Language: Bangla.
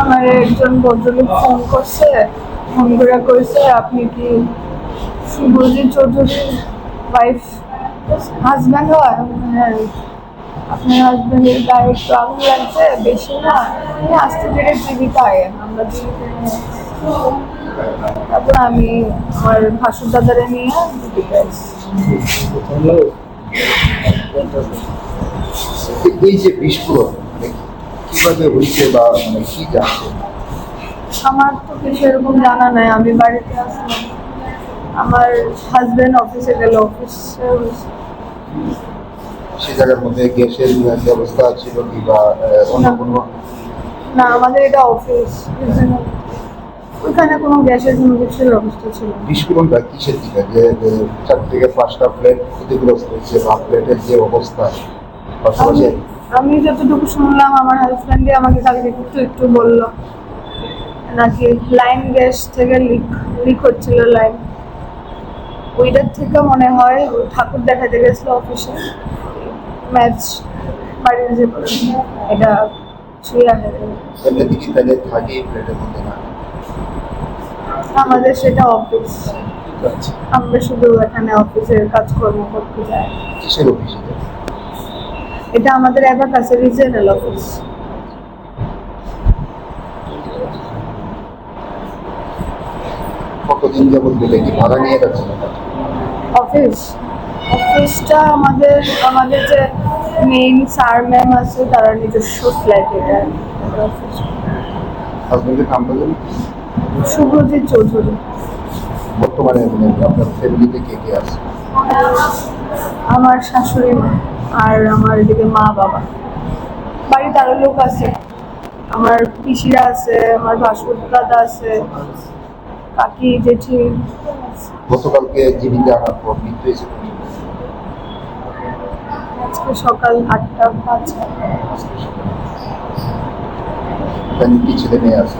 আমার একজন ভদ্রলোক ফোন করছে, ফোন করে কইছে আপনি কি শুভজিৎ চৌধুরীর ওয়াইফ, হাজব্যান্ড হয়? হ্যাঁ। আপনার হাজব্যান্ডের গায়ে একটু আগুন লাগছে, বেশি না, আস্তে ধীরে জীবিকায় আমরা জীবিকায়। তারপর আমি আমার ভাসুর দাদারে নিয়ে জীবিকায়। এই যে বিস্ফোরণ মানে কিভাবে হয়েছে বা মানে কি জানছে? আমার তো কিছু এরকম জানা নাই, আমি বাড়িতে আসলাম, আমার হাজবেন্ড অফিসে গেল, অফিসে সে জায়গার মধ্যে গ্যাসের ব্যবস্থা ছিল কি বা অন্য কোনো? না, আমাদের এটা অফিস, ওইখানে কোনো গ্যাসের কোনো কিছুর ব্যবস্থা ছিল না। বিস্ফোরণটা কিসের দিকে যে 4 থেকে 5টা প্লেট ক্ষতিগ্রস্ত হয়েছে বা প্লেটের যে অবস্থা পাশাপাশি? আমি যতটুকু শুনলাম, আমার হাজব্যান্ডই আমাকে কালকে একটু একটু বললো নাকি লাইন গ্যাস থেকে লিক হচ্ছিল লাইন, ওইটার থেকে মনে হয় ও ঠাকুর দেখাতে গেছিল অফিসে, ম্যাচ বাড়ির যে এটা ছুঁয়ে আসে। এমনি দিকে তাহলে থাকে প্লেটের মধ্যে না? আমাদের সেটা অফিস, আচ্ছা, আমরা শুধু এখানে অফিসের কাজকর্ম করতে যাই। কিসের অফিসে? এটা আমাদের অ্যাবাকাসের রিজিওনাল অফিস। কতদিন যাবত বলে কি ভাড়া নিয়ে যাচ্ছিল? অফিসটা আমাদের আমাদের যে মেইন স্যার ম্যাম আছে তারা নিজস্ব ফ্ল্যাট, এটা অফিস। হাজবেন্ডের নামটা জানি? শুভজিৎ চৌধুরী। বর্তমানে মানে আপনার ফ্যামিলিতে কে কে আছে? আমার শাশুড়ি মা আর আমার এদিকে মা বাবা, বাড়িতে আরো লোক আছে, আমার পিসিরা আছে, আমার ভাসুর দাদা আছে, কাকি জেঠি। গতকালকে জীবিকা আনার পর মৃত্যু হয়েছে কোন সময়? আজকে সকাল 8টা 5। কি ছেলে মেয়ে আছে?